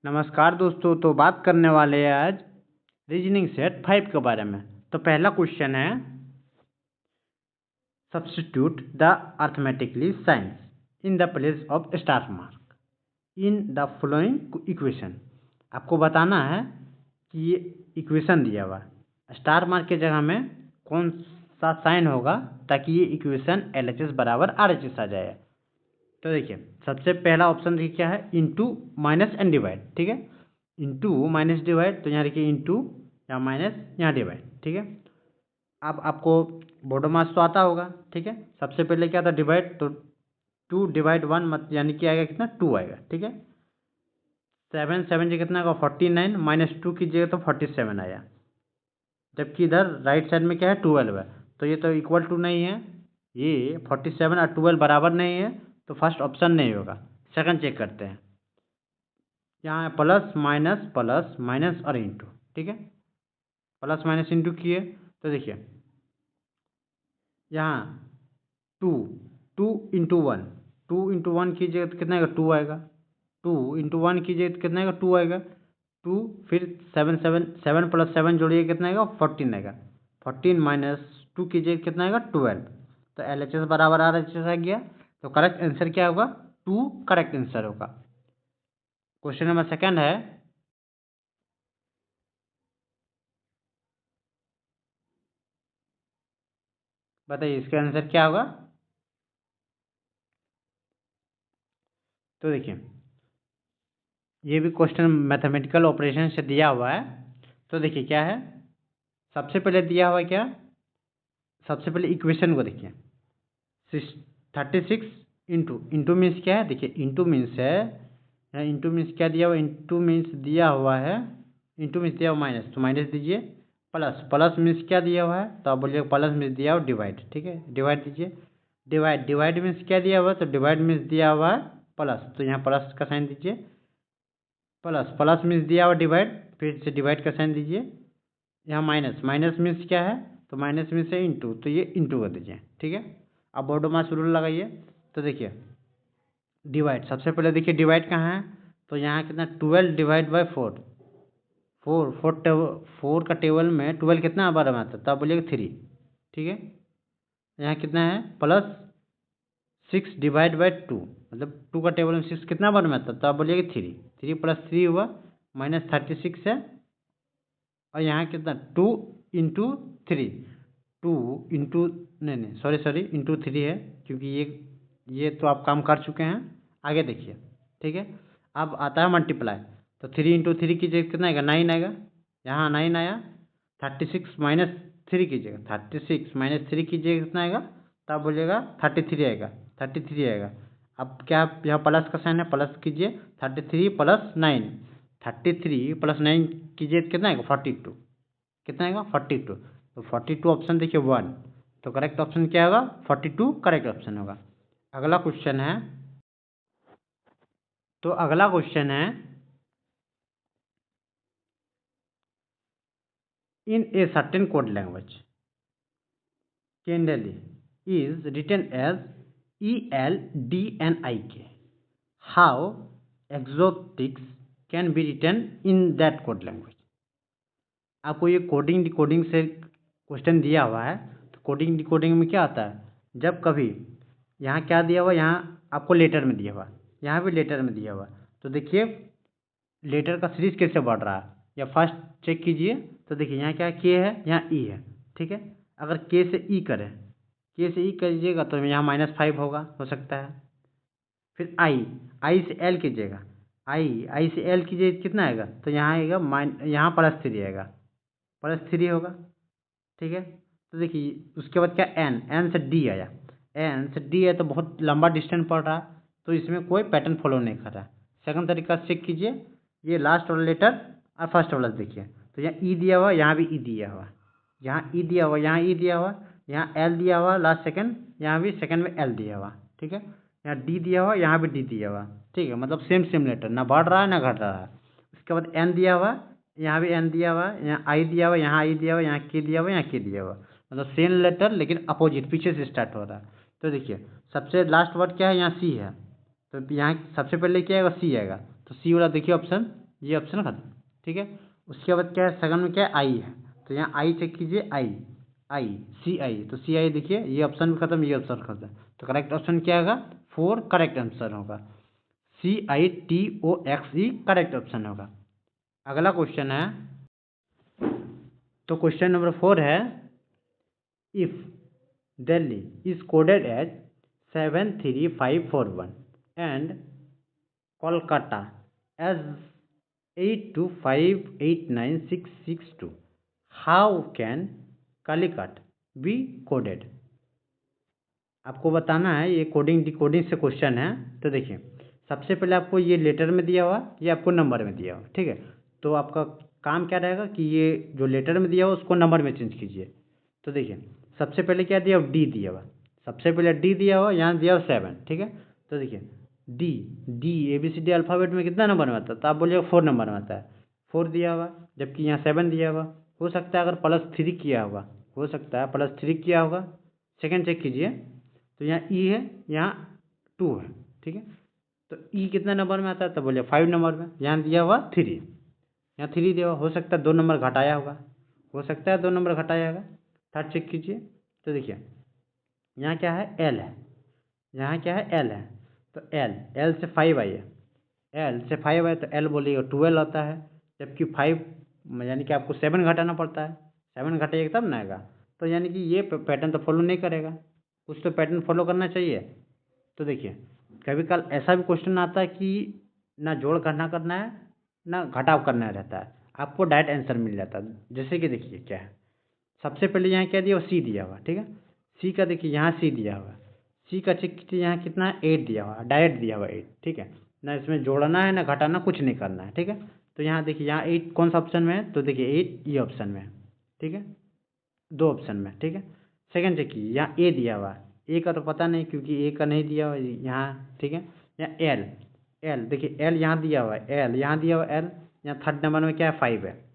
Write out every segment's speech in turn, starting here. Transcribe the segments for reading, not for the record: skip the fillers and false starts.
नमस्कार दोस्तों। तो बात करने वाले हैं आज रीजनिंग सेट 5 के बारे में। तो पहला क्वेश्चन है substitute the arithmetically signs in the place of star mark in the following equation. आपको बताना है कि ये इक्वेशन दिया हुआ स्टार मार्क की जगह में कौन सा साइन होगा ताकि ये इक्वेशन LHS बराबर RHS आ जाए। तो देखिए सबसे पहला ऑप्शन देखिए क्या है, इंटू माइनस एंड डिवाइड। ठीक है, इंटू माइनस डिवाइड, तो यहाँ देखिए इंटू, यहाँ माइनस, यहाँ डिवाइड। ठीक है, अब आपको बोर्डो मास तो आता होगा। ठीक है, सबसे पहले क्या था डिवाइड, तो 2 डिवाइड 1 मत यानी कि आएगा कितना 2 आएगा। ठीक है, 7 7 जी कितना आएगा 49, माइनस 2 कीजिएगा तो 47 आया। जबकि इधर राइट साइड में क्या है 12 है, तो ये तो इक्वल टू नहीं है, ये 47 और 12 बराबर नहीं है, तो फर्स्ट ऑप्शन नहीं होगा। सेकंड चेक करते हैं, यहाँ है प्लस माइनस और इंटू। ठीक है, प्लस माइनस इंटू किए तो देखिए यहाँ 2 2 इंटू 1, 2 इंटू 1 कीजिएगा तो कितना आएगा 2 आएगा। 2 इंटू 1 कीजिएगा तो कितना आएगा 2 आएगा। 2 फिर 7 प्लस 7 जोड़िए कितना आएगा 14 आएगा। 14 माइनस 2 कीजिए कितना आएगा 12। तो LHS बराबर RHS आ गया। तो करेक्ट आंसर क्या होगा 2 करेक्ट आंसर होगा। क्वेश्चन नंबर सेकंड है, बताइए इसका आंसर क्या होगा। तो देखिए ये भी क्वेश्चन मैथमेटिकल ऑपरेशन से दिया हुआ है। तो देखिए क्या है, सबसे पहले दिया हुआ है क्या, सबसे पहले इक्वेशन को देखिए 36 इंटू, इंटू मीन्स क्या है, देखिए इंटू मीन्स है, यहाँ इंटू मीन्स क्या दिया हुआ, इंटू मीन्स दिया हुआ है, इंटू मीन्स दिया हुआ माइनस, तो माइनस दीजिए। प्लस, प्लस मीन्स क्या दिया हुआ है, तो आप बोलिए प्लस मीन्स दिया हुआ डिवाइड। ठीक है, डिवाइड दीजिए। डिवाइड, डिवाइड मीन्स क्या दिया हुआ है, तो डिवाइड मीन्स दिया हुआ है प्लस, तो यहाँ प्लस का साइन दीजिए। प्लस, प्लस मीन्स दिया हुआ डिवाइड, फिर से डिवाइड का साइन दीजिए। यहाँ माइनस, माइनस मीन्स क्या है, तो माइनस मीन्स है इंटू, तो ये इंटू कर दीजिए। ठीक है, अब बोर्डो मास रूल लगाइए। तो देखिए डिवाइड, सबसे पहले देखिए डिवाइड कहाँ है, तो यहाँ कितना 12 डिवाइड बाई 4, 4 का टेबल में 12 कितना बार में आता है, तब बोलिएगा 3। ठीक है, यहाँ कितना है प्लस 6 डिवाइड बाई 2, मतलब 2 का टेबल में 6 कितना बार में आता है, तो आप बोलिएगा 3, 3 प्लस 3 हुआ माइनस 36 है। और यहाँ कितना 2 इंटू 3, 2 इंटू, नहीं सॉरी इंटू 3 है, क्योंकि ये तो आप काम कर चुके हैं। आगे देखिए। ठीक है, अब आता है मल्टीप्लाई, तो 3 इंटू 3 कीजिएगा कितना आएगा 9 आएगा। यहाँ 9 आया। 36 माइनस 3 कीजिएगा, 36 माइनस 3 कीजिएगा कितना आएगा, तब बोलिएगा 33 आएगा, 33 आएगा। अब क्या यहाँ प्लस का साइन है, प्लस कीजिए, 33 प्लस 9, 33 प्लस 9 कीजिए कितना आएगा 42, कितना आएगा 42। तो 42 ऑप्शन देखिए 1, तो करेक्ट ऑप्शन क्या होगा 42 करेक्ट ऑप्शन होगा। अगला क्वेश्चन है, तो अगला क्वेश्चन है, in a certain code language kindle is written as ELDNIK, how exotics can be written in that code language. आपको ये कोडिंग डिकोडिंग से क्वेश्चन दिया हुआ है। तो कोडिंग डिकोडिंग में क्या आता है, जब कभी यहाँ क्या दिया हुआ, यहाँ आपको लेटर में दिया हुआ, यहाँ भी लेटर में दिया हुआ, तो देखिए लेटर का सीरीज कैसे बढ़ रहा है, या फर्स्ट चेक कीजिए। तो देखिए यहाँ क्या के है, यहाँ ई है। ठीक है, अगर के से ई करें, के से ई करिएगा तो यहाँ -5 होगा, हो सकता है। फिर आई से एल कीजिएगा, आई से एल कीजिए कितना आएगा, तो यहाँ आएगा यहाँ +3 आएगा, +3 होगा। ठीक है, तो देखिए उसके बाद क्या एन से डी आया, एन से डी है तो बहुत लंबा डिस्टेंस पड़ रहा है, तो इसमें कोई पैटर्न फॉलो नहीं कर रहा है। सेकंड तरीका से चेक कीजिए, ये लास्ट वाला लेटर और फर्स्ट वाला देखिए, तो यहाँ ई दिया हुआ, यहाँ भी ई दिया हुआ, यहाँ ई दिया हुआ, यहाँ ई दिया हुआ, यहाँ एल दिया हुआ लास्ट सेकंड, यहाँ भी सेकंड में एल दिया हुआ। ठीक है, यहाँ डी दिया हुआ, यहाँ भी डी दिया हुआ। ठीक है, मतलब सेम लेटर, ना बढ़ रहा है ना घट रहा है। उसके बाद एन दिया हुआ, यहाँ भी एन दिया हुआ, यहाँ आई दिया हुआ, यहाँ आई दिया हुआ, यहाँ के दिया हुआ, यहाँ के दिया हुआ, मतलब सेम लेटर लेकिन अपोजिट पीछे से स्टार्ट हो रहा है। तो देखिए सबसे लास्ट वर्ड क्या है, यहाँ सी है, तो यहाँ सबसे पहले क्या आएगा सी आएगा, तो सी वाला देखिए ऑप्शन ये ऑप्शन खत्म, ठीक है। उसके बाद क्या है, सेकंड में क्या है, आई है, तो यहाँ आई चेक कीजिए, आई आई सी आई, तो सी आई देखिए, ये ऑप्शन भी खत्म, ये ऑप्शन खत्म, तो करेक्ट ऑप्शन क्या होगा, 4 करेक्ट आंसर होगा, CITOXE करेक्ट ऑप्शन होगा। अगला क्वेश्चन है, तो क्वेश्चन नंबर 4 है, if Delhi is coded as 73541 and Kolkata as 82589662, how can Calicut be coded. आपको बताना है, ये कोडिंग डिकोडिंग से क्वेश्चन है। तो देखिए, सबसे पहले आपको ये लेटर में दिया हुआ, ये आपको नंबर में दिया हुआ, ठीक है। तो आपका काम क्या रहेगा कि ये जो लेटर में दिया हुआ उसको नंबर में चेंज कीजिए। तो देखिए, सबसे पहले क्या दिया हुआ, डी दिया हुआ, सबसे पहले डी दिया हुआ, यहाँ दिया हुआ 7, ठीक है। तो देखिए, डी डी ABCD अल्फ़ाबेट में कितना नंबर में आता है, तो आप बोलिएगा 4 नंबर में आता है, 4 दिया हुआ, जबकि यहाँ 7 दिया हुआ। हो सकता है अगर +3 किया होगा, हो सकता है +3 किया होगा। सेकेंड चेक कीजिए, तो यहाँ ई है, यहाँ 2 है, ठीक है। तो ई कितना नंबर में आता है, तो बोलिए 5 नंबर में। यहाँ दिया हुआ 3, यहाँ 3 दिया हुआ, हो सकता है 2 नंबर घटाया होगा, हो सकता है 2 नंबर घटाया होगा। थर्ड चेक कीजिए, तो देखिए यहाँ क्या है, एल है, यहाँ क्या है, एल है, तो एल एल से 5 आई है, एल से 5 आए तो एल बोलिएगा 12 आता है, जबकि 5 यानी कि आपको 7 घटाना पड़ता है, 7 घटाइएगा तब ना आएगा। तो यानी कि ये पैटर्न तो फॉलो नहीं करेगा, कुछ तो पैटर्न फॉलो करना चाहिए। तो देखिए, कभी कल ऐसा भी क्वेश्चन आता है कि ना जोड़ करना करना है ना घटाव करना रहता है, आपको डायरेक्ट आंसर मिल जाता है। जैसे कि देखिए क्या है, सबसे पहले यहाँ क्या दिया हुआ, सी दिया हुआ, ठीक है। सी का देखिए यहाँ सी दिया हुआ, सी का चेक कीजिए, यहाँ कितना है, 8 दिया हुआ, डायरेक्ट दिया हुआ 8, ठीक है। ना इसमें जोड़ना है ना घटाना, कुछ नहीं करना है, ठीक है। तो यहाँ देखिए, यहाँ 8 कौन सा ऑप्शन में है, तो देखिए 8 ये ऑप्शन में है, ठीक है, 2 ऑप्शन में, ठीक है। सेकंड चेक कीजिए, यहाँ ए दिया हुआ, ए का तो पता नहीं क्योंकि ए का नहीं दिया हुआ यहाँ, ठीक है। यहाँ एल एल देखिए, एल यहाँ दिया हुआ है, एल यहाँ दिया हुआ एल, यहाँ थर्ड नंबर में क्या है, 5 है,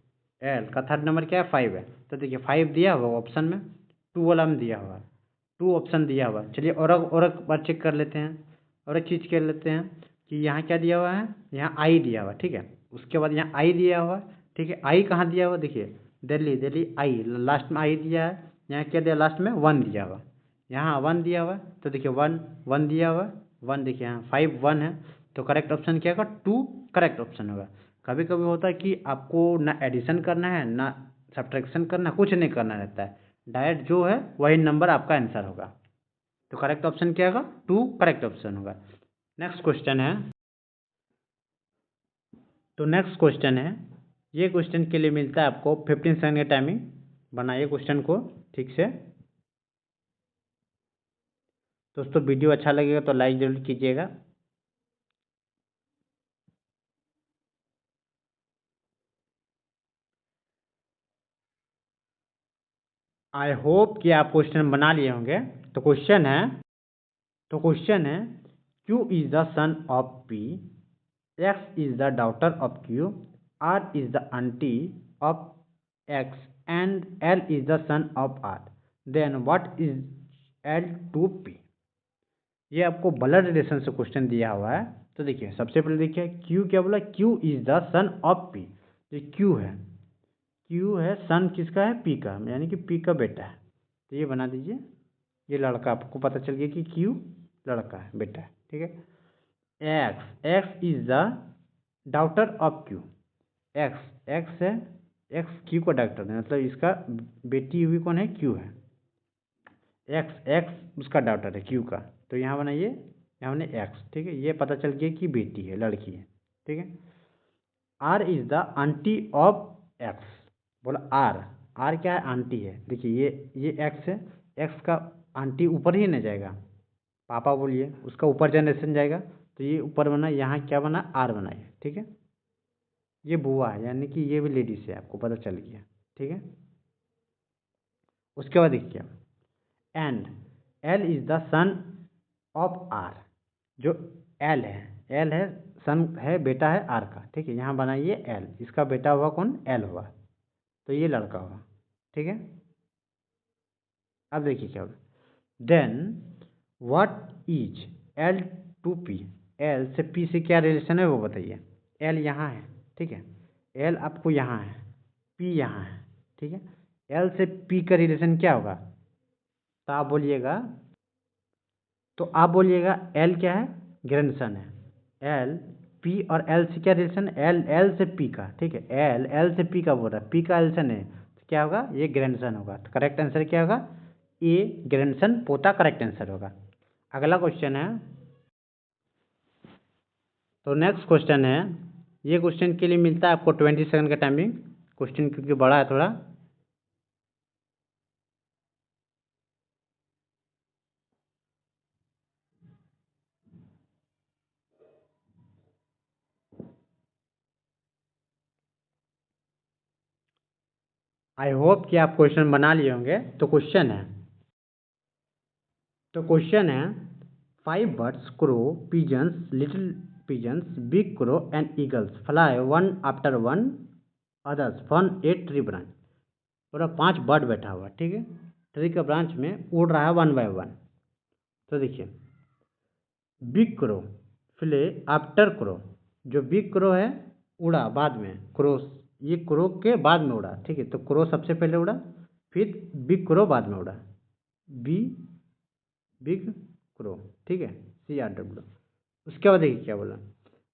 एल का थर्ड नंबर क्या है, 5 है। तो देखिए 5 दिया हुआ ऑप्शन में, 2 वाला में दिया हुआ, 2 ऑप्शन दिया हुआ। चलिए और एक बार चेक कर लेते हैं, और एक चीज़ कर लेते हैं कि यहाँ क्या दिया हुआ है, यहाँ आई दिया हुआ, ठीक है। उसके बाद यहाँ आई दिया हुआ, ठीक है। आई कहाँ दिया हुआ, देखिए दिल्ली दिल्ली आई, लास्ट में आई दिया है। यहाँ क्या दिया, लास्ट में 1 दिया हुआ, यहाँ 1 दिया हुआ, तो देखिए 1 1 दिया हुआ, 1 देखिए यहाँ 5 1 है, तो करेक्ट ऑप्शन क्या होगा, 2 करेक्ट ऑप्शन होगा। कभी कभी होता है कि आपको ना एडिशन करना है ना सब्ट्रैक्शन करना, कुछ नहीं करना रहता है, डायरेक्ट जो है वही नंबर आपका आंसर होगा। तो करेक्ट ऑप्शन क्या होगा, 2 करेक्ट ऑप्शन होगा। नेक्स्ट क्वेश्चन है, तो नेक्स्ट क्वेश्चन है, ये क्वेश्चन के लिए मिलता है आपको 15 सेकंड का टाइमिंग। बनाइए क्वेश्चन को ठीक से। दोस्तों वीडियो अच्छा लगेगा तो लाइक जरूर कीजिएगा। आई होप कि आप क्वेश्चन बना लिए होंगे। तो क्वेश्चन है, Q is the son of P, X is the daughter of Q, R is the aunty of X and L is the son of R, then what is L to P। ये आपको blood relation से question दिया हुआ है। तो देखिए सबसे पहले देखिए, Q क्या बोला, Q is the son of P, ये Q है, Q है, सन किसका है, P का, यानी कि P का बेटा है। तो ये बना दीजिए, ये लड़का, आपको पता चल गया कि Q लड़का है, बेटा है, ठीक है। X is the daughter of Q, X है, X Q का डॉटर है, मतलब इसका बेटी हुई कौन है, Q है। X उसका डॉटर है Q का, तो यहाँ बनाइए, यहाँ बने X, ठीक है। ये पता चल गया कि बेटी है, लड़की है, ठीक है। R is the aunty of X, बोला R क्या है, आंटी है। देखिए ये X है, X का आंटी ऊपर ही नहीं जाएगा, पापा बोलिए, उसका ऊपर जनरेशन जाएगा, तो ये ऊपर बना, यहाँ क्या बना, R बनाइए, ठीक है। ये बुआ है, यानी कि ये भी लेडीज है, आपको पता चल गया, ठीक है। उसके बाद देखिए, and L is the son of R, जो L है सन है, बेटा है R का, ठीक है। यहाँ बनाइए L, इसका बेटा हुआ कौन, L हुआ, तो ये लड़का हुआ, ठीक है। अब देखिए क्या होगा, then what is L to P, L से P से क्या रिलेशन है वो बताइए। L यहाँ है, ठीक है। एल आपको यहाँ है, पी यहाँ है, ठीक है। एल से पी का रिलेशन क्या होगा, तो आप बोलिएगा एल क्या है, ग्रैंडसन है। एल पी और एल से क्या रिलेशन, एल से पी का, ठीक है। एल से पी का बोल रहा है, पी का एल से नहीं, तो क्या होगा, ये ग्रैंडसन होगा। तो करेक्ट आंसर क्या होगा, ए ग्रैंडसन पोता करेक्ट आंसर होगा। अगला क्वेश्चन है, तो नेक्स्ट क्वेश्चन है, ये क्वेश्चन के लिए मिलता है आपको 20 सेकंड का टाइमिंग, क्वेश्चन क्योंकि बड़ा है थोड़ा। आई होप कि आप क्वेश्चन बना लिए होंगे। तो क्वेश्चन है 5 birds, crow, pigeons, little pigeons, big crow and eagles fly one after one others from a tree branch. पूरा 5 बर्ड बैठा हुआ, ठीक है, ट्री के ब्रांच में उड़ रहा है 1 बाय 1। तो देखिए, big crow Phule after crow, जो बिग क्रो है उड़ा बाद में, क्रो ये क्रो के बाद में उड़ा, ठीक है। तो क्रो सबसे पहले उड़ा, फिर बिग क्रो बाद में उड़ा, बिग क्रो, ठीक है, CRW। उसके बाद देखिए क्या बोला,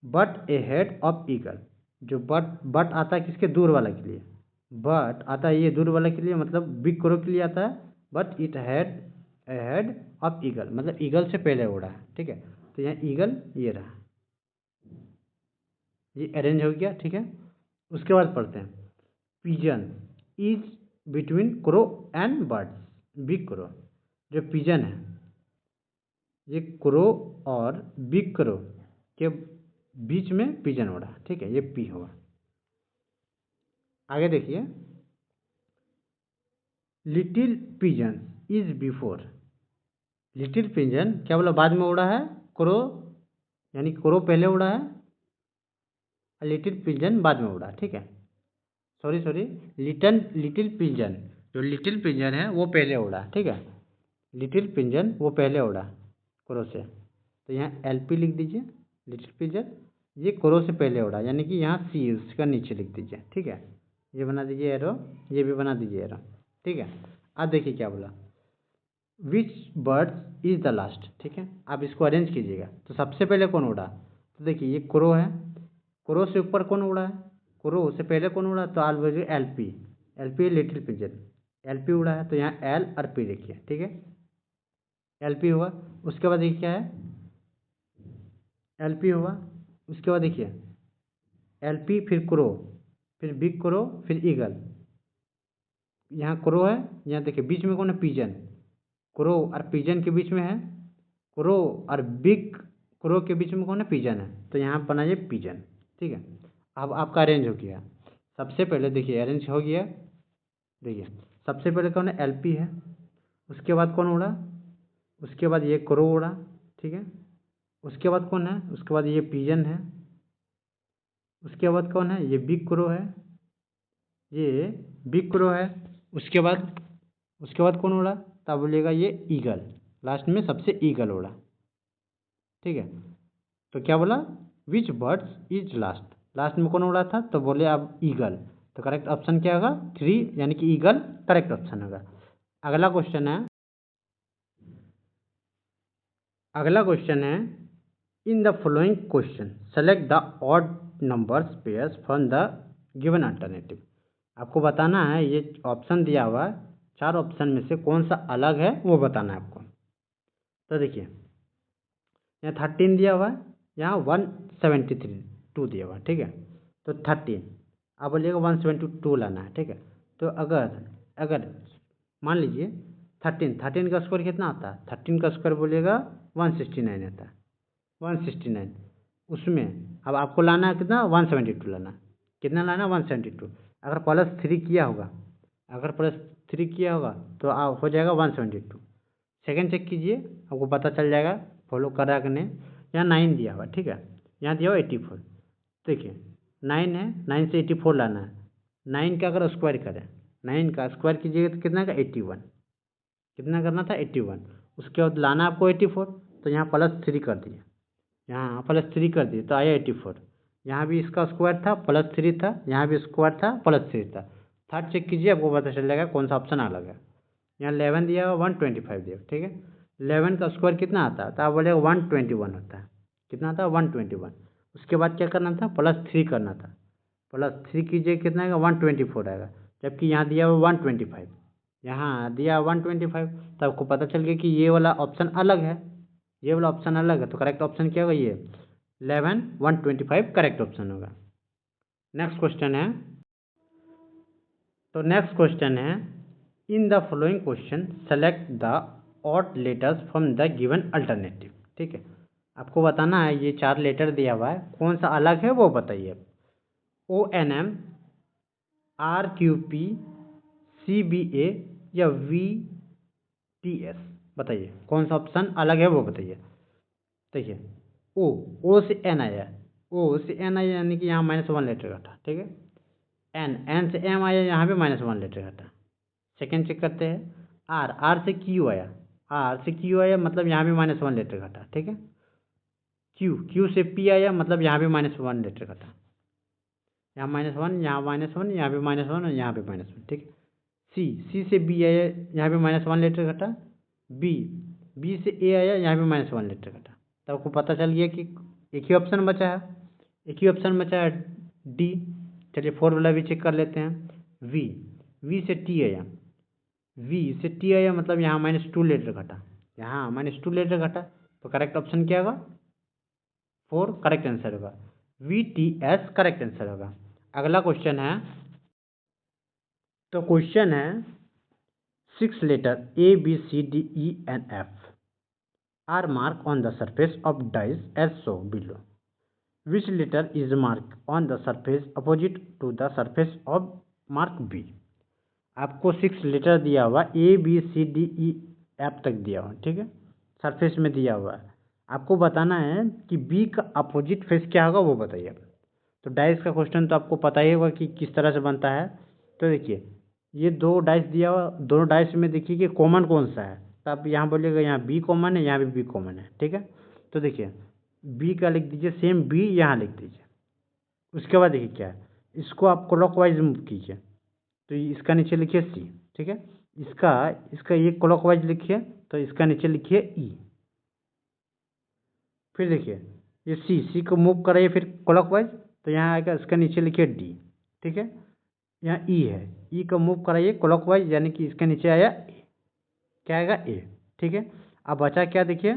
but A head of eagle, जो बट आता है किसके, दूर वाला के लिए, बट आता है ये दूर वाला के लिए, मतलब बिग क्रो के लिए आता है, but it had a head of eagle, मतलब ईगल से पहले उड़ा है, ठीक है। तो यहाँ ईगल ये रहा, ये अरेंज हो गया, ठीक है। उसके बाद पढ़ते हैं, pigeon is between crow and birds, big crow, जो पिजन है ये क्रो और बिग क्रो के बीच में पिजन उड़ा, ठीक है, ये पी होगा। आगे देखिए, little pigeon is before, little pigeon क्या बोला, बाद में उड़ा है, क्रो यानी क्रो पहले उड़ा है, लिटिल पिजन बाद में उड़ा, ठीक है। सॉरी, लिटिल पिजन, जो लिटिल पिजन है वो पहले उड़ा, ठीक है, लिटिल पिजन वो पहले उड़ा क्रो से। तो यहाँ LP लिख दीजिए, लिटिल पिजन ये क्रो से पहले उड़ा, यानी कि यहाँ C उसका नीचे लिख दीजिए, ठीक है। ये बना दीजिए एरो, ये भी बना दीजिए एरो, ठीक है। अब देखिए क्या बोला, विच बर्ड इज द लास्ट, ठीक है। आप इसको अरेंज कीजिएगा, तो सबसे पहले कौन उड़ा, तो देखिए ये क्रो है, क्रो से ऊपर कौन उड़ा है, क्रो से पहले कौन उड़ा, तो आप बोलिए LP लिटिल पिजन, LP उड़ा है, तो यहाँ L और P लिखिए, ठीक है, LP हुआ। उसके बाद देखिए क्या है, LP हुआ, उसके बाद देखिए LP फिर क्रो, फिर बिग क्रो, फिर ईगल, यहाँ क्रो है, यहाँ देखिए बीच में कौन है, पिजन, क्रो और पिजन के बीच में है, क्रो और बिग क्रो के बीच में कौन है, पिजन है, तो यहाँ बनाइए पिजन, ठीक है। अब आपका अरेंज हो गया, सबसे पहले देखिए अरेंज हो गया, देखिए सबसे पहले कौन है, LP है, उसके बाद कौन उड़ा, उसके बाद ये क्रो उड़ा, ठीक है। उसके बाद कौन है, उसके बाद ये पिजन है, उसके बाद कौन है, ये बिग क्रो है, ये बिग क्रो है। उसके बाद कौन उड़ा, तब बोलिएगा ये ईगल, लास्ट में सबसे ईगल उड़ा, ठीक है। तो क्या बोला, विच बर्ड्स इज लास्ट, लास्ट में कौन उड़ा था, तो बोले अब ईगल, तो करेक्ट ऑप्शन क्या होगा, 3, यानी कि ईगल करेक्ट ऑप्शन होगा। अगला क्वेश्चन है, इन the following question select the odd numbers pairs from the given alternative. आपको बताना है, ये ऑप्शन दिया हुआ है, 4 ऑप्शन में से कौन सा अलग है वो बताना है आपको। तो देखिए यहाँ 13 दिया हुआ है, यहाँ 172 दिया हुआ है, ठीक है। तो 13, आप बोलिएगा 172 लाना है, ठीक है। तो अगर मान लीजिए 13 का स्क्वायर कितना आता है, 13 का स्क्वायर बोलिएगा 169 आता है, 169, उसमें अब आपको लाना है कितना, 172 लाना है, कितना लाना है, 172। अगर प्लस थ्री किया होगा तो आप हो जाएगा 172। सेकंड चेक कीजिए, आपको पता चल जाएगा, फॉलो करा कि नहीं। यहाँ 9 दिया हुआ, ठीक है, यहाँ दिया हुआ 84, देखिए 9 है, 9 से 84 लाना है, 9 का अगर स्क्वायर करें, 9 का स्क्वायर कीजिएगा तो कितना का 81, कितना करना था 81, उसके बाद लाना आपको 84, तो यहाँ +3 कर दिए, यहाँ +3 कर दिए तो आया 84, यहाँ भी इसका स्क्वायर था प्लस 3 था, यहाँ भी स्क्वायर था प्लस 3 था। थर्ड चेक कीजिए, आपको पता चल जाएगा कौन सा ऑप्शन अलग है। यहाँ 11 दिया हुआ 125 दिया, ठीक है। 11 का स्क्वायर कितना आता है, तो आप बोलेगा 121 होता है। कितना आता है 121। उसके बाद क्या करना था, प्लस 3 करना था। प्लस 3 कीजिए कितना आएगा 124 आएगा, जबकि यहाँ दिया हुआ 125, यहाँ दिया 125। तो आपको पता चल गया कि ये वाला ऑप्शन अलग है, ये वाला ऑप्शन अलग है। तो करेक्ट ऑप्शन क्या होगा, ये 11 125 करेक्ट ऑप्शन होगा। नेक्स्ट क्वेश्चन है, तो नेक्स्ट क्वेश्चन है, इन the following question select the odd letters from the given alternative. ठीक है, आपको बताना है ये 4 लेटर दिया हुआ है, कौन सा अलग है वो बताइए। ONM, RQP, CBA या VTS, बताइए कौन सा ऑप्शन अलग है वो बताइए। देखिए ओ से एन आया, ओ से एन आया यानी कि यहाँ -1 लेटर घटा, ठीक है। एन से एम आया, यहाँ भी -1 लेटर घटा। सेकेंड चेक करते हैं, आर से क्यू आया, आर से क्यू आया मतलब यहाँ भी -1 लेटर घटा, ठीक है। क्यू से पी आया मतलब यहाँ भी -1 लेटर घटा, यहाँ -1, यहाँ -1, यहाँ भी -1 और यहाँ भी -1, ठीक है। सी से बी आया, यहाँ भी -1 लेटर घटा। बी से ए आया, यहाँ भी -1 लेटर घटा। तो आपको पता चल गया कि एक ही ऑप्शन बचा है, एक ही ऑप्शन बचा है डी। चलिए 4 वाला भी चेक कर लेते हैं। वी से टी आया, वी से टी आया मतलब यहाँ -2 लेटर घटा, यहाँ -2 लेटर घटा। तो करेक्ट ऑप्शन क्या होगा, 4 करेक्ट आंसर होगा। VTS करेक्ट आंसर होगा। अगला क्वेश्चन है, तो क्वेश्चन है 6 letter ABCDENF are marked on the surface of dice as so below. Which letter is marked on the surface opposite to the surface of mark B? आपको 6 letter दिया हुआ ABCDEF तक दिया हुआ, ठीक है, सरफेस में दिया हुआ है। आपको बताना है कि बी का अपोजिट फेस क्या होगा वो बताइए। तो डाइस का क्वेश्चन तो आपको पता ही होगा कि किस तरह से बनता है। तो देखिए ये 2 डाइस दिया हुआ, दोनों डाइस में देखिए कि कॉमन कौन सा है। तो आप यहाँ बोलिएगा यहाँ बी कॉमन है, यहाँ भी बी कॉमन है, ठीक है। तो देखिए बी का लिख दीजिए, सेम बी यहाँ लिख दीजिए। उसके बाद देखिए क्या है, इसको आप क्लॉकवाइज मूव कीजिए, तो इसका नीचे लिखिए सी, ठीक है। इसका ये क्लॉकवाइज लिखिए, तो इसका नीचे लिखिए ई। फिर देखिए ये सी को मूव कराइए फिर क्लॉकवाइज, तो यहाँ आएगा, इसका नीचे लिखिए डी, ठीक है। यहाँ ई है, ई को मूव कराइए क्लॉकवाइज यानी कि इसके नीचे आया ए, क्या आएगा ए, ठीक है। अब बचा क्या, देखिए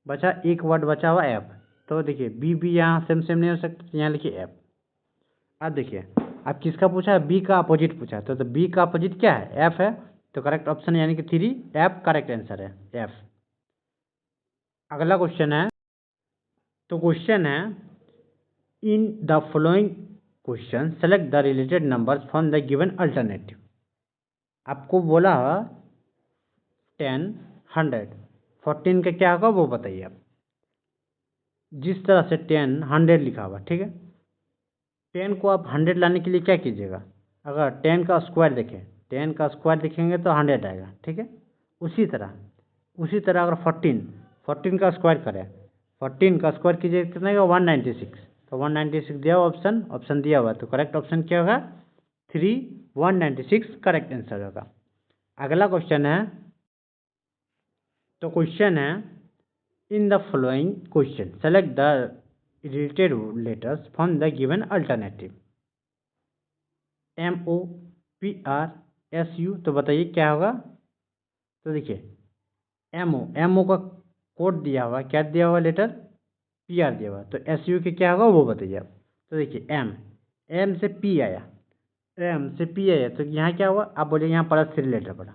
बचा एक वर्ड बचा हुआ एफ। तो देखिए बी यहाँ सेम नहीं हो सकता, तो यहाँ लिखिए एफ। अब देखिए अब किसका पूछा है, बी का अपोजिट पूछा है, तो बी का अपोजिट क्या है, एफ है। तो करेक्ट ऑप्शन यानी कि 3 एफ करेक्ट आंसर है, एफ। अगला क्वेश्चन है, तो क्वेश्चन है इन the following question select the related numbers from the given alternative. आपको बोला 10 100 14 का क्या होगा वो बताइए आप। जिस तरह से 10 100 लिखा हुआ, ठीक है, 10 को आप 100 लाने के लिए क्या कीजिएगा, अगर 10 का स्क्वायर देखें, 10 का स्क्वायर देखेंगे तो 100 आएगा, ठीक है। उसी तरह अगर 14 का स्क्वायर करें, 14 का स्क्वायर कीजिए कितना आएगा 196। तो 196 दिया हुआ ऑप्शन दिया हुआ, तो करेक्ट ऑप्शन क्या होगा 3 196 करेक्ट आंसर होगा। अगला क्वेश्चन है, तो क्वेश्चन है इन the following question select the related letters from the given alternative. MOPRSU, तो बताइए क्या होगा। तो देखिए एमओ का कोड दिया हुआ, क्या दिया हुआ लेटर PR दिया हुआ, तो SU के क्या होगा वो बताइए आप। तो देखिए एम से पी आया, तो यहाँ क्या हुआ, आप बोलिए यहाँ +3 लेटर पड़ा,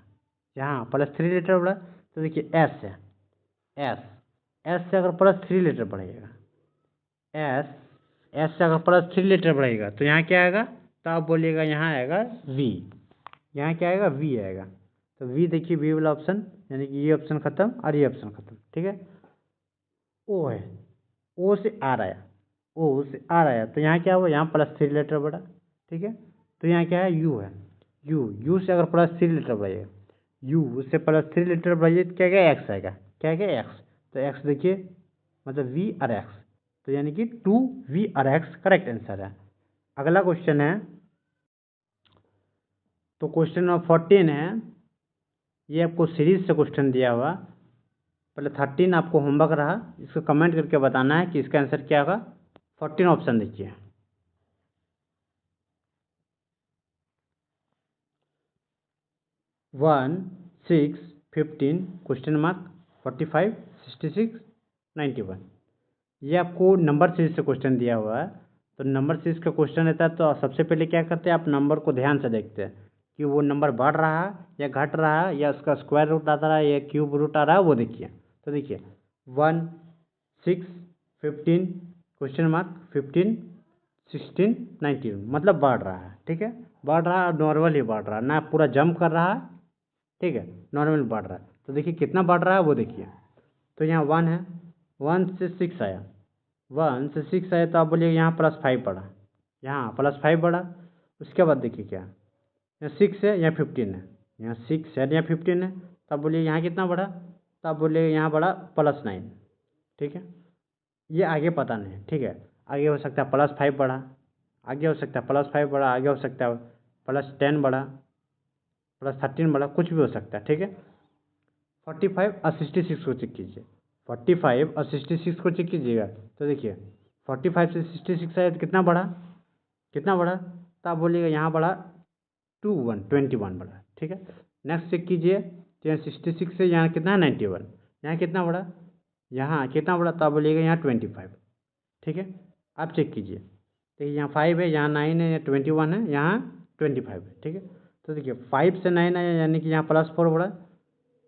यहाँ +3 लेटर पड़ा। तो देखिए एस है, एस से अगर +3 लेटर बढ़ेगा, एस से अगर +3 लेटर बढ़ेगा तो यहाँ क्या आएगा, तो आप बोलिएगा यहाँ आएगा वी, यहाँ क्या आएगा वी आएगा। तो वी देखिए वी वाला ऑप्शन यानी कि ये ऑप्शन खत्म और ये ऑप्शन खत्म, ठीक है। ओ है, ओ से आर आया, तो यहाँ क्या हुआ, यहाँ +3 लेटर बढ़ा, ठीक है। तो यहाँ क्या है यू है, यू से अगर +3 लेटर बढ़ेगा, यू से +3 लेटर बढ़ाइए तो क्या आएगा एक्स आएगा, क्या आएगा एक्स। तो एक्स देखिए मतलब वी और एक्स, तो यानी कि 2V और X करेक्ट आंसर है। अगला क्वेश्चन है, तो क्वेश्चन नंबर 14 है, ये आपको सीरीज से क्वेश्चन दिया हुआ। पहले 13 आपको होमवर्क रहा, इसको कमेंट करके बताना है कि इसका आंसर क्या होगा। 14 ऑप्शन देखिए, 1, 6, 15, क्वेश्चन मार्क 45, 66, 91। ये आपको नंबर सीरीज से क्वेश्चन दिया हुआ है। तो नंबर सीरीज का क्वेश्चन रहता है तो सबसे पहले क्या करते हैं, आप नंबर को ध्यान से देखते हैं कि वो नंबर बढ़ रहा है या घट रहा है या उसका स्क्वायर रूट आता रहा है या क्यूब रूट आ रहा है, वो देखिए। तो देखिए 1, 6, 15, क्वेश्चन मार्क 15, 16, 19, मतलब बढ़ रहा है। ठीक है, बढ़ रहा है, नॉर्मल ही बढ़ रहा है, ना पूरा जंप कर रहा है। ठीक है, नॉर्मल बढ़ रहा है। तो देखिए कितना बढ़ रहा है वो देखिए। तो यहाँ 1 है, 1 से 6 आया, 1 से 6 आया, तो आप बोलिए यहाँ +5 बढ़ा, यहाँ +5 बढ़ा। उसके बाद देखिए क्या, यहाँ 6 है, यहाँ 15 है, यहाँ 6 है, यहाँ 15 है, तो आप बोलिए यहाँ कितना बढ़ा, तो आप बोलिए यहाँ बढ़ा +9। ठीक है, ये आगे पता नहीं। ठीक है, आगे हो सकता है +5 बढ़ा, आगे हो सकता है +5 बढ़ा, आगे हो सकता है +10 बढ़ा, +13 बढ़ा, कुछ भी हो सकता है। ठीक है, 45 और 66 को चेक कीजिए, 45 और 66 को चेक कीजिएगा। तो देखिए 45 से 66 आया तो कितना बढ़ा, कितना बढ़ा, तो आप बोलिएगा यहाँ बढ़ा 21 बढ़ा। ठीक है, नेक्स्ट चेक कीजिए, तो यहाँ 66 से यहाँ कितना है 91, यहाँ कितना बढ़ा, यहाँ कितना बढ़ा, तो आप बोलिएगा यहाँ 25। ठीक है, आप चेक कीजिए, देखिए यहाँ 5 है, यहाँ 9 है, यहाँ 21 है, यहाँ 25 है। ठीक है, तो देखिए 5 से 9 आया यानी कि यहाँ +4 बढ़ा,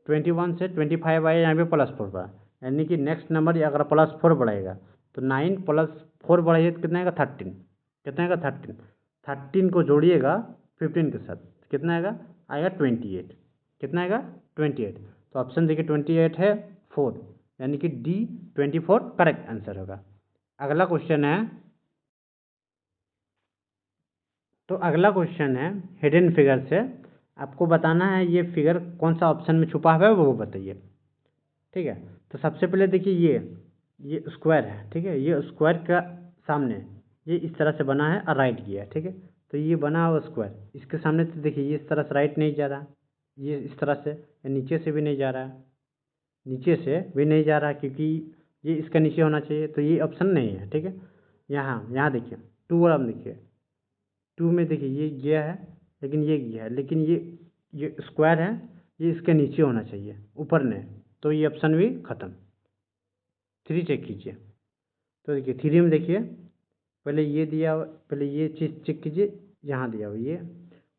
21 से 25 आया, यहाँ पे +4 बढ़ा, यानी कि नेक्स्ट नंबर अगर +4 बढ़ेगा तो 9 + 4 बढ़ाइए तो कितना आएगा 13, कितना आएगा 13, 13 को जोड़िएगा 15 के साथ, कितना आएगा 28, कितना आएगा 28। तो ऑप्शन देखिए 28 है 4, यानी कि D 24 करेक्ट आंसर होगा। अगला क्वेश्चन है, तो अगला क्वेश्चन है हिडन फिगर से, आपको बताना है ये फिगर कौन सा ऑप्शन में छुपा हुआ है वो बताइए। ठीक है, तो सबसे पहले देखिए ये स्क्वायर है। ठीक है, ये स्क्वायर का सामने ये इस तरह से बना है और राइट किया है। ठीक है, तो ये बना हुआ स्क्वायर, इसके सामने तो देखिए ये इस तरह से राइट नहीं जा रहा, ये इस तरह से, या नीचे से भी नहीं जा रहा है, नीचे से भी नहीं जा रहा क्योंकि ये इसका नीचे होना चाहिए, तो ये ऑप्शन नहीं है। ठीक है, यहाँ देखिए 2 वाला में देखिए, 2 में देखिए ये गया है लेकिन ये गया है, लेकिन ये स्क्वायर है, ये इसके नीचे होना चाहिए, ऊपर नहीं, तो ये ऑप्शन भी ख़त्म। 3 चेक कीजिए, तो देखिए 3 में देखिए पहले ये दिया हुआ, पहले ये चीज़ चेक कीजिए, यहाँ दिया हुआ ये,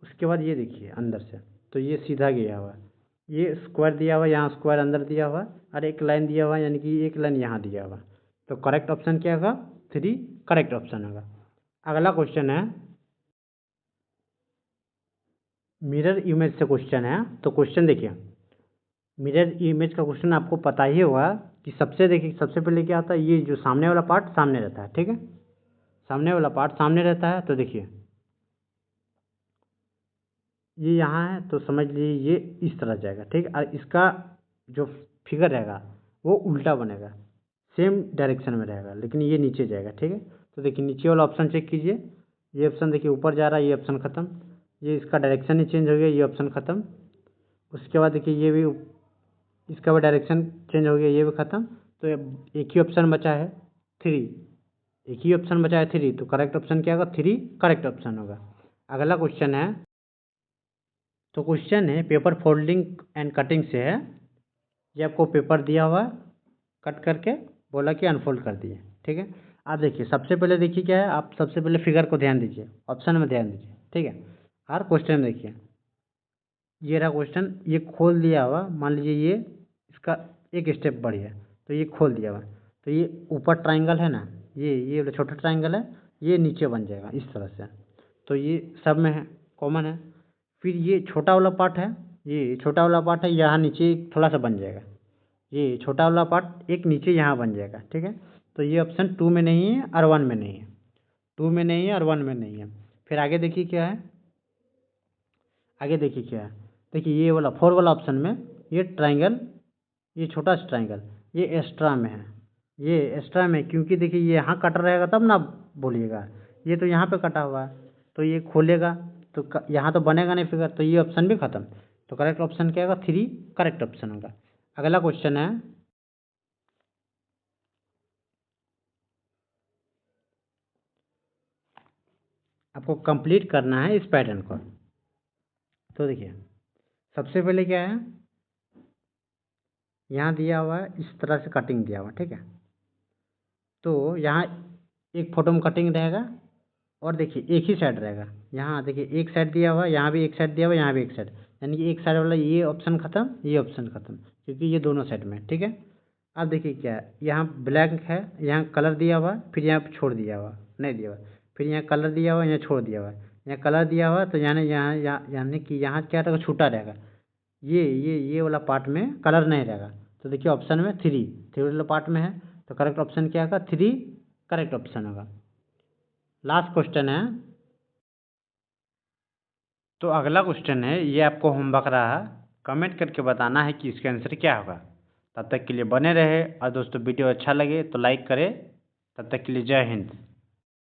उसके बाद ये देखिए अंदर से, तो ये सीधा गया हुआ, ये स्क्वायर दिया हुआ, यहाँ स्क्वायर अंदर दिया हुआ और एक लाइन दिया हुआ, यानी कि एक लाइन यहाँ दिया हुआ। तो करेक्ट ऑप्शन क्या होगा, 3 करेक्ट ऑप्शन होगा। अगला क्वेश्चन है मिरर इमेज से क्वेश्चन है। तो क्वेश्चन देखिए, मिरर इमेज का क्वेश्चन आपको पता ही होगा कि देखिए सबसे पहले क्या होता है, ये जो सामने वाला पार्ट सामने रहता है। ठीक है, सामने वाला पार्ट सामने रहता है, तो देखिए ये यहाँ है, तो समझ लीजिए ये इस तरह जाएगा। ठीक है, और इसका जो फिगर रहेगा वो उल्टा बनेगा, सेम डायरेक्शन में रहेगा, लेकिन ये नीचे जाएगा। ठीक है, तो देखिए नीचे वाला ऑप्शन चेक कीजिए, ये ऑप्शन देखिए ऊपर जा रहा है, ये ऑप्शन ख़त्म, ये इसका डायरेक्शन ही चेंज हो गया, ये ऑप्शन ख़त्म। उसके बाद देखिए ये भी, इसका भी डायरेक्शन चेंज हो गया, ये भी ख़त्म। तो एक ही ऑप्शन बचा है 3, एक ही ऑप्शन बचा है 3, तो करेक्ट ऑप्शन क्या होगा, 3 करेक्ट ऑप्शन होगा। अगला क्वेश्चन है, तो क्वेश्चन है पेपर फोल्डिंग एंड कटिंग से है। ये आपको पेपर दिया हुआ है, कट करके बोला कि अनफोल्ड कर दिए। ठीक है, आप देखिए सबसे पहले देखिए क्या है, आप सबसे पहले फिगर को ध्यान दीजिए, ऑप्शन में ध्यान दीजिए। ठीक है, हर क्वेश्चन में देखिए, ये रहा क्वेश्चन, ये खोल दिया हुआ, मान लीजिए ये इसका एक स्टेप बढ़ गया, तो ये खोल दिया हुआ, तो ये ऊपर ट्राइंगल है ना, ये वाला छोटा ट्राइंगल है, ये नीचे बन जाएगा इस तरह से, तो ये सब में है, कॉमन है। फिर ये छोटा वाला पार्ट है, ये छोटा वाला पार्ट है, यहाँ नीचे थोड़ा सा बन जाएगा, ये छोटा वाला पार्ट एक नीचे यहाँ बन जाएगा। ठीक है, तो ये ऑप्शन 2 में नहीं है और 1 में नहीं है, 2 में नहीं है और 1 में नहीं है। फिर आगे देखिए क्या है, आगे देखिए क्या है, देखिए ये वाला 4 वाला ऑप्शन में ये ट्राइंगल, ये छोटा सा ट्राइंगल ये एक्स्ट्रा में है, ये एक्स्ट्रा में, क्योंकि देखिए ये यहाँ कट रहेगा तब ना बोलिएगा, ये तो यहाँ पे कटा हुआ है तो ये खोलेगा तो यहाँ तो बनेगा नहीं फिगर, तो ये ऑप्शन भी खत्म। तो करेक्ट ऑप्शन क्या होगा? 3 करेक्ट ऑप्शन होगा। अगला क्वेश्चन है, आपको कंप्लीट करना है इस पैटर्न को। तो देखिए सबसे पहले क्या है, यहाँ दिया हुआ है इस तरह से कटिंग दिया हुआ, ठीक है। तो यहाँ एक फोटो में कटिंग रहेगा और देखिए एक ही साइड रहेगा। यहाँ देखिए एक साइड दिया हुआ है, यहाँ भी एक साइड दिया हुआ है, यहाँ भी एक साइड, यानी कि एक साइड वाला ये ऑप्शन खत्म, ये ऑप्शन खत्म, क्योंकि ये दोनों साइड में, ठीक है। अब देखिए क्या है, यहाँ ब्लैक है, यहाँ कलर दिया हुआ है, फिर यहाँ छोड़ दिया हुआ, नहीं दिया हुआ, फिर यहाँ कलर दिया हुआ, यहाँ छोड़ दिया हुआ, यहाँ कलर दिया हुआ, तो यानी कि यहाँ क्या रहेगा? छूटा रहेगा। ये वाला पार्ट में कलर नहीं रहेगा। तो देखिए ऑप्शन में 3 वाला पार्ट में है, तो करेक्ट ऑप्शन क्या होगा? 3 करेक्ट ऑप्शन होगा। लास्ट क्वेश्चन है, तो अगला क्वेश्चन है, ये आपको होमवर्क रहा है, कमेंट करके बताना है कि इसका आंसर क्या होगा। तब तक के लिए बने रहे, और दोस्तों वीडियो अच्छा लगे तो लाइक करें। तब तक के लिए जय हिंद।